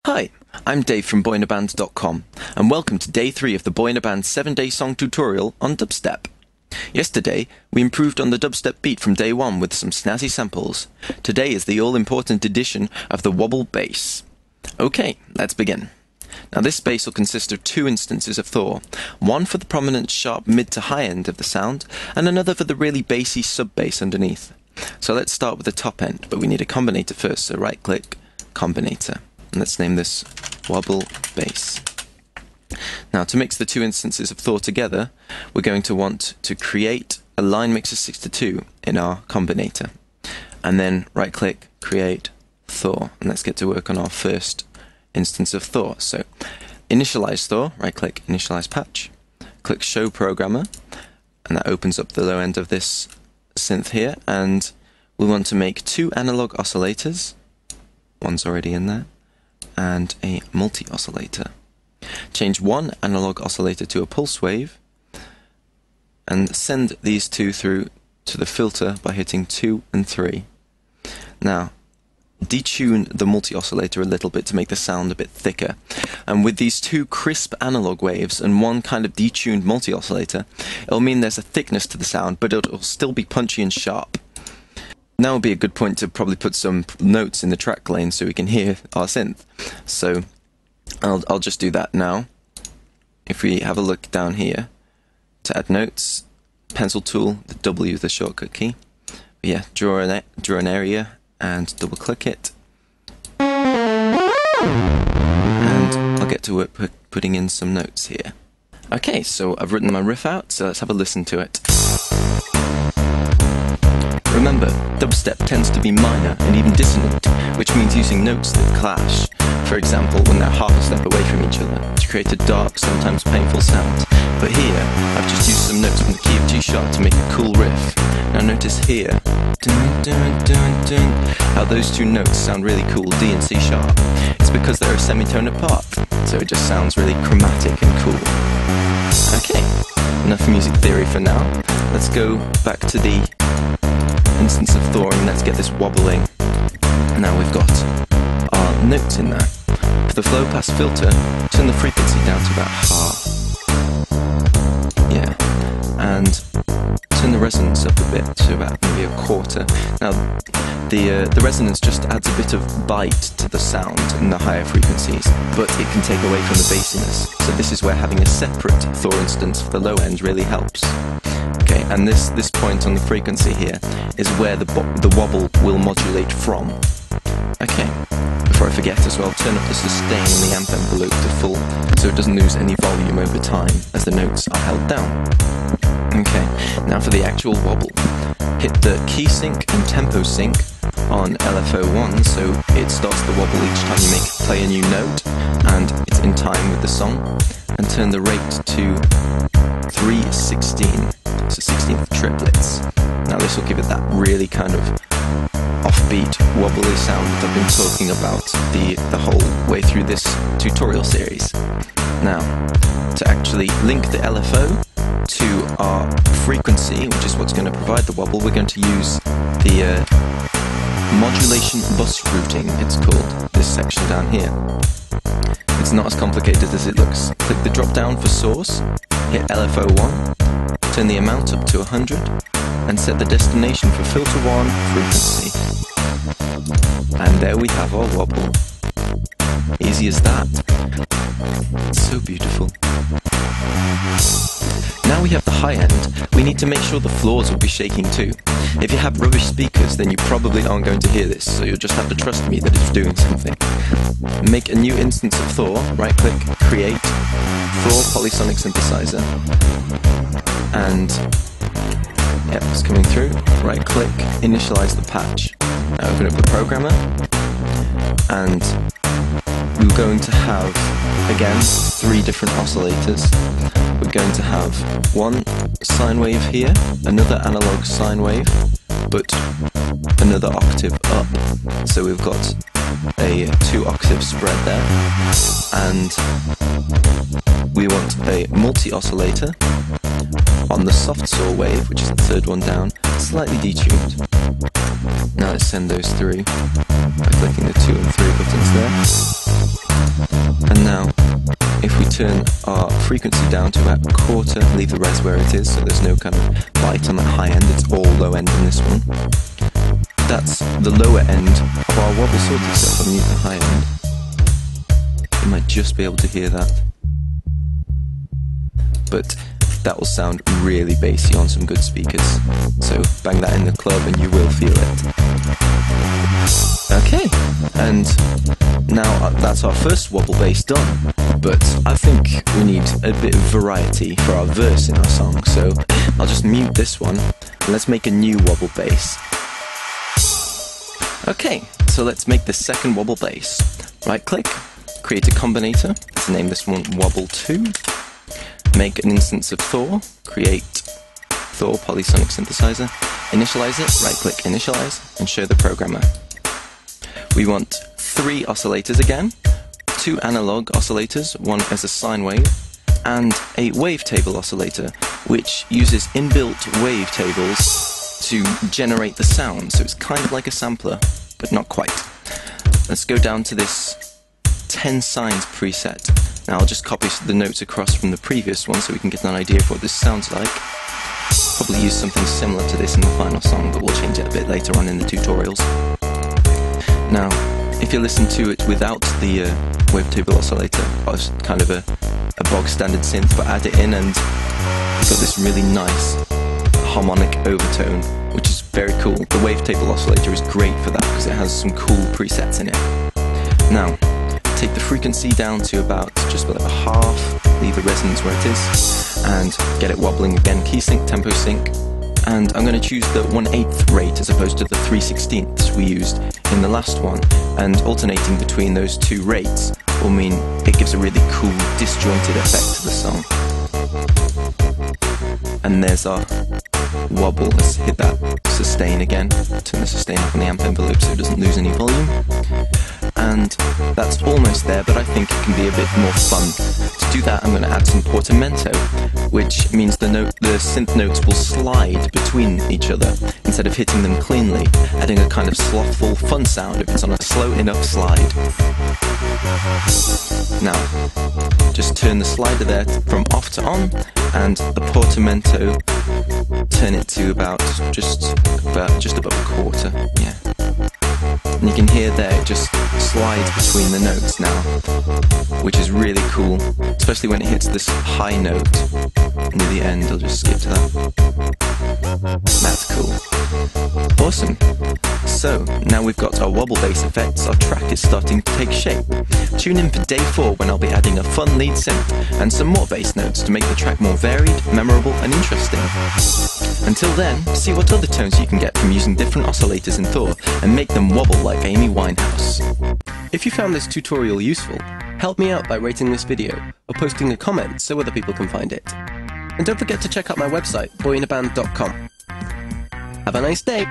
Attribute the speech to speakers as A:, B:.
A: Hi, I'm Dave from boyinaband.com, and welcome to day 3 of the Boy in a Band 7-day song tutorial on dubstep. Yesterday, we improved on the dubstep beat from day 1 with some snazzy samples. Today is the all-important addition of the wobble bass. Okay, let's begin. Now this bass will consist of 2 instances of Thor, one for the prominent sharp mid to high end of the sound, and another for the really bassy sub-bass underneath. So let's start with the top end, but we need a combinator first, so right-click, Combinator. And let's name this Wobble Bass. Now to mix the 2 instances of Thor together, we're going to want to create a line mixer 6:2 in our combinator. And then right-click, Create Thor. And let's get to work on our first instance of Thor. So initialize Thor, right-click, Initialize Patch, click Show Programmer, and that opens up the low end of this synth here. And we want to make 2 analog oscillators. One's already in there. And a multi-oscillator. Change one analog oscillator to a pulse wave and send these 2 through to the filter by hitting 2 and 3. Now, detune the multi-oscillator a little bit to make the sound a bit thicker. And with these 2 crisp analog waves and one kind of detuned multi-oscillator, it'll mean there's a thickness to the sound, but it'll still be punchy and sharp. Now would be a good point to probably put some notes in the track lane so we can hear our synth. So I'll just do that now. If we have a look down here, to add notes, pencil tool, the W is the shortcut key. But yeah, draw an area and double click it. And I'll get to work putting in some notes here. Okay, so I've written my riff out, so let's have a listen to it. Remember, dubstep tends to be minor and even dissonant, which means using notes that clash. For example, when they're half a step away from each other, to create a dark, sometimes painful sound. But here, I've just used some notes from the key of G sharp to make a cool riff. Now notice here, dun, dun, dun, dun, how those 2 notes sound really cool, D and C sharp. It's because they're a semitone apart, so it just sounds really chromatic and cool. Okay, enough music theory for now. Let's go back to the instance of Thor and let's get this wobbling. Now we've got our notes in there. For the flow pass filter, turn the frequency down to about half. Yeah, and turn the resonance up a bit to about maybe a quarter. Now the resonance just adds a bit of bite to the sound in the higher frequencies, but it can take away from the bassiness. So this is where having a separate Thor instance for the low end really helps. Okay, and this point on the frequency here is where the wobble will modulate from. Okay, before I forget as well, turn up the sustain in the amp envelope to full so it doesn't lose any volume over time as the notes are held down. Okay, now for the actual wobble. Hit the key sync and tempo sync on LFO1 so it starts the wobble each time you play a new note and it's in time with the song, and turn the rate to 3/16. So 16th triplets. Now this will give it that really kind of offbeat, wobbly sound that I've been talking about the whole way through this tutorial series. Now, to actually link the LFO to our frequency, which is what's going to provide the wobble, we're going to use the modulation bus routing, it's called, this section down here. It's not as complicated as it looks. Click the drop down for source, hit LFO1, turn the amount up to 100, and set the destination for filter 1 frequency. And there we have our wobble. Easy as that. It's so beautiful. Now we have the high end, we need to make sure the floors will be shaking too. If you have rubbish speakers, then you probably aren't going to hear this, so you'll just have to trust me that it's doing something. Make a new instance of Thor, right-click, Create, Thor Polysonic Synthesizer. And, yep, it's coming through. Right-click, Initialize the patch. Now open up the programmer, and we're going to have, again, 3 different oscillators. We're going to have one sine wave here, another analog sine wave, but another octave up. So we've got a 2-octave spread there, and we want a multi-oscillator on the soft saw wave, which is the 3rd one down, slightly detuned. Now let's send those through by clicking the 2 and 3 buttons there. turn our frequency down to about a quarter, leave the res where it is, so there's no kind of bite on that high end, it's all low end in this one. That's the lower end of our wobble sorted, so if I mute the high end, you might just be able to hear that. But that will sound really bassy on some good speakers, so bang that in the club and you will feel it. Okay, and now that's our first wobble bass done, but I think we need a bit of variety for our verse in our song, so I'll just mute this one and let's make a new wobble bass. Okay, so let's make the second wobble bass. Right click, create a combinator, let's name this one Wobble 2. Make an instance of Thor, create Thor polysonic synthesizer, initialize it, right click initialize, and show the programmer. We want 3 oscillators again, 2 analog oscillators, one as a sine wave, and a wavetable oscillator, which uses inbuilt wavetables to generate the sound, so it's kind of like a sampler, but not quite. Let's go down to this 10 sines preset. Now I'll just copy the notes across from the previous one so we can get an idea of what this sounds like. Probably use something similar to this in the final song, but we'll change it a bit later on in the tutorials. Now, if you listen to it without the wavetable oscillator, it's kind of a bog standard synth, but add it in and you've got this really nice harmonic overtone, which is very cool. The wavetable oscillator is great for that because it has some cool presets in it. Now, take the frequency down to about just below a half, leave the resonance where it is, and get it wobbling again, key sync, tempo sync, and I'm going to choose the 1/8 rate as opposed to the 3/16 we used in the last one, and alternating between those 2 rates will mean it gives a really cool disjointed effect to the song. And there's our wobble. Let's hit that sustain again, turn the sustain up on the amp envelope so it doesn't lose any volume. And that's almost there, but I think it can be a bit more fun. To do that, I'm going to add some portamento, which means the synth notes will slide between each other instead of hitting them cleanly, adding a kind of slothful, fun sound if it's on a slow enough slide. Now, just turn the slider there from off to on, and the portamento, turn it to about just above a quarter. Yeah. And you can hear there it just slides between the notes now, which is really cool, especially when it hits this high note near the end. I'll just skip to that. That's cool. Awesome. So, now we've got our wobble bass effects, our track is starting to take shape. Tune in for day 4 when I'll be adding a fun lead synth and some more bass notes to make the track more varied, memorable and interesting. Until then, see what other tones you can get from using different oscillators in Thor and make them wobble like Amy Winehouse. If you found this tutorial useful, help me out by rating this video or posting a comment so other people can find it. And don't forget to check out my website, boyinaband.com. Have a nice day!